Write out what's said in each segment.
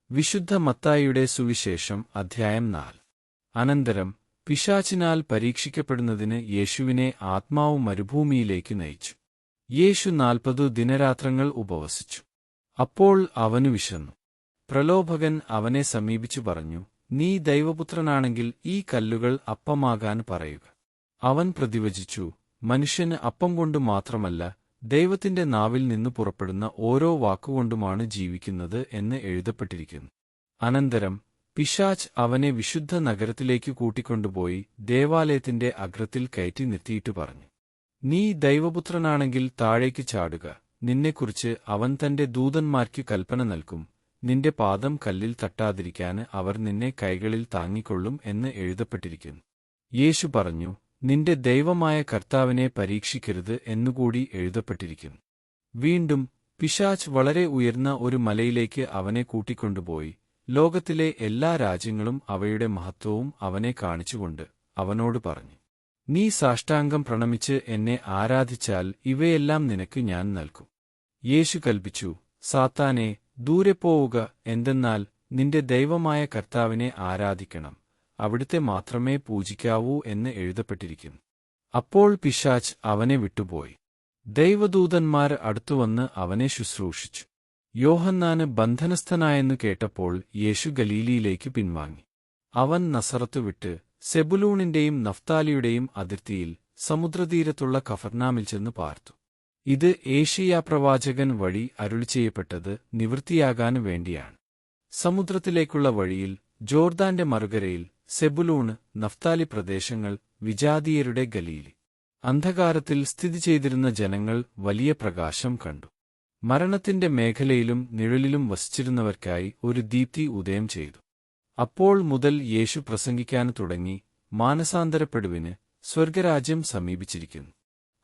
വിശുദ്ധ മത്തായിയുടെ സുവിശേഷം അധ്യായം 4. അനന്തരം പിശാചിനാൽ പരീക്ഷിക്കപ്പെടുന്നതിന് യേശുവിനെ ആത്മാവ് മരുഭൂമിയിലേക്ക് നയിച്ചു. യേശു 40 ദിനരാത്രങ്ങൾ ഉപവസിച്ചു. അപ്പോൾ അവനു വിശന്നു. പ്രലോഭകൻ അവനെ സമീപിച്ചു പറഞ്ഞു, നീ ദൈവപുത്രനാണെങ്കിൽ ഈ കല്ലുകൾ അപ്പമാകാൻ പറയുക. അവൻ പ്രതിവചിച്ചു, മനുഷ്യന് അപ്പം കൊണ്ടു മാത്രമല്ല, ദൈവത്തിന്റെ നാവിൽ നിന്നു പുറപ്പെടുന്ന ഓരോ വാക്കുകൊണ്ടുമാണ് ജീവിക്കുന്നത് എന്ന് എഴുതപ്പെട്ടിരിക്കുന്നു. അനന്തരം പിശാച് അവനെ വിശുദ്ധ നഗരത്തിലേക്ക് കൂട്ടിക്കൊണ്ടുപോയി ദേവാലയത്തിന്റെ അഗ്രത്തിൽ കയറ്റി നിർത്തിയിട്ട് പറഞ്ഞു, നീ ദൈവപുത്രനാണെങ്കിൽ താഴേക്ക് ചാടുക. നിന്നെക്കുറിച്ച് അവൻ തന്റെ ദൂതന്മാർക്കു കൽപ്പന നൽകും. നിന്റെ പാദം കല്ലിൽ തട്ടാതിരിക്കാന് അവർ നിന്നെ കൈകളിൽ താങ്ങിക്കൊള്ളും എന്ന് എഴുതപ്പെട്ടിരിക്കുന്നു. യേശു പറഞ്ഞു, നിന്റെ ദൈവമായ കർത്താവിനെ പരീക്ഷിക്കരുത് എന്നുകൂടി എഴുതപ്പെട്ടിരിക്കുന്നു. വീണ്ടും പിശാച് വളരെ ഉയർന്ന ഒരു മലയിലേക്ക് അവനെ കൂട്ടിക്കൊണ്ടുപോയി ലോകത്തിലെ എല്ലാ രാജ്യങ്ങളും അവയുടെ മഹത്വവും അവനെ കാണിച്ചുകൊണ്ട് അവനോട് പറഞ്ഞു, നീ സാഷ്ടാംഗം പ്രണമിച്ച് എന്നെ ആരാധിച്ചാൽ ഇവയെല്ലാം നിനക്ക് ഞാൻ നൽകും. യേശു കൽപ്പിച്ചു, സാത്താനെ, ദൂരെ പോവുക. എന്തെന്നാൽ നിന്റെ ദൈവമായ കർത്താവിനെ ആരാധിക്കണം, അവിടുത്തെ മാത്രമേ പൂജിക്കാവൂ എന്ന് എഴുതപ്പെട്ടിരിക്കുന്നു. അപ്പോൾ പിശാച് അവനെ വിട്ടുപോയി. ദൈവദൂതന്മാർ അടുത്തുവന്ന് അവനെ ശുശ്രൂഷിച്ചു. യോഹന്നാന് ബന്ധനസ്ഥനായെന്നു കേട്ടപ്പോൾ യേശു ഗലീലിയിലേക്ക് പിൻവാങ്ങി. അവൻ നസറത്ത് വിട്ട് സെബുലൂണിന്റെയും നഫ്താലിയുടെയും അതിർത്തിയിൽ സമുദ്രതീരത്തുള്ള കഫർനാമിൽ ചെന്ന് പാർത്തു. ഇത് ഏശയ്യാപ്രവാചകൻ വഴി അരുളിച്ചെയ്യപ്പെട്ടത് നിവൃത്തിയാകാൻ വേണ്ടിയാണ്. സമുദ്രത്തിലേക്കുള്ള വഴിയിൽ ജോർദാന്റെ മറുകരയിൽ സെബുലൂണ്, നഫ്താലി പ്രദേശങ്ങൾ, വിജാതീയരുടെ ഗലീലി. അന്ധകാരത്തിൽ സ്ഥിതി ചെയ്തിരുന്ന ജനങ്ങൾ വലിയ പ്രകാശം കണ്ടു. മരണത്തിന്റെ മേഖലയിലും നിഴലിലും വസിച്ചിരുന്നവർക്കായി ഒരു ദീപ്തി ഉദയം ചെയ്തു. അപ്പോൾ മുതൽ യേശു പ്രസംഗിക്കാൻ തുടങ്ങി, മാനസാന്തരപ്പെടുവിന്, സ്വർഗരാജ്യം സമീപിച്ചിരിക്കുന്നു.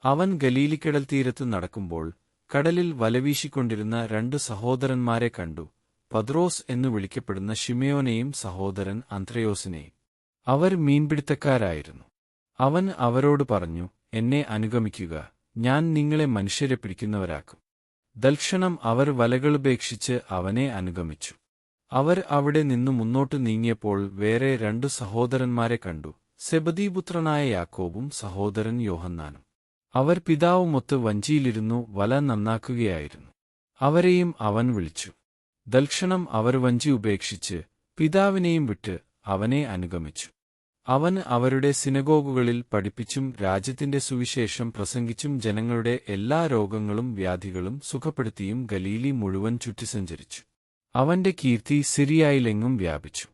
അവൻ ഗലീലിക്കടൽ തീരത്ത് നടക്കുമ്പോൾ കടലിൽ വലവീശിക്കൊണ്ടിരുന്ന 2 സഹോദരന്മാരെ കണ്ടു, പത്രോസ് എന്നു വിളിക്കപ്പെടുന്ന ശിമയോനെയും സഹോദരൻ അന്ത്രയോസിനെയും. അവർ മീൻപിടുത്തക്കാരായിരുന്നു. അവൻ അവരോട് പറഞ്ഞു, എന്നെ അനുഗമിക്കുക, ഞാൻ നിങ്ങളെ മനുഷ്യരെ പിടിക്കുന്നവരാക്കും. തൽക്ഷണം അവർ വലകളുപേക്ഷിച്ച് അവനെ അനുഗമിച്ചു. അവർ അവിടെ നിന്നു മുന്നോട്ടു നീങ്ങിയപ്പോൾ വേറെ 2 സഹോദരന്മാരെ കണ്ടു, സെബദീപുത്രനായ യാക്കോബും സഹോദരൻ യോഹന്നാനും. അവർ പിതാവുമൊത്ത് വഞ്ചിയിലിരുന്നു വല നന്നാക്കുകയായിരുന്നു. അവരെയും അവൻ വിളിച്ചു. തൽക്ഷണം അവർ വഞ്ചി ഉപേക്ഷിച്ച് പിതാവിനെയും വിട്ട് അവനെ അനുഗമിച്ചു. അവൻ അവരുടെ സിനഗോഗുകളിൽ പഠിപ്പിച്ചും രാജ്യത്തിന്റെ സുവിശേഷം പ്രസംഗിച്ചും ജനങ്ങളുടെ എല്ലാ രോഗങ്ങളും വ്യാധികളും സുഖപ്പെടുത്തിയും ഗലീലി മുഴുവൻ ചുറ്റിസഞ്ചരിച്ചു. അവന്റെ കീർത്തി സിറിയയിലെങ്ങും വ്യാപിച്ചു.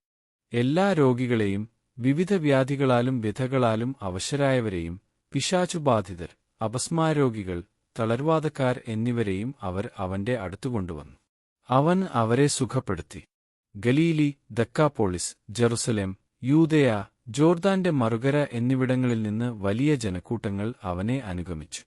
എല്ലാ രോഗികളെയും, വിവിധ വ്യാധികളാലും വ്യഥകളാലും അവശരായവരെയും, പിശാചുബാധിതർ, അപസ്മാരോഗികൾ, തളർവാദക്കാർ എന്നിവരെയും അവർ അവന്റെ അടുത്തുകൊണ്ടുവന്നു. അവൻ അവരെ സുഖപ്പെടുത്തി. ഗലീലി, ദക്കാപോളിസ്, ജെറുസലേം, യൂദയ, ജോർദാന്റെ മറുകര എന്നിവിടങ്ങളിൽ നിന്ന് വലിയ ജനക്കൂട്ടങ്ങൾ അവനെ അനുഗമിച്ചു.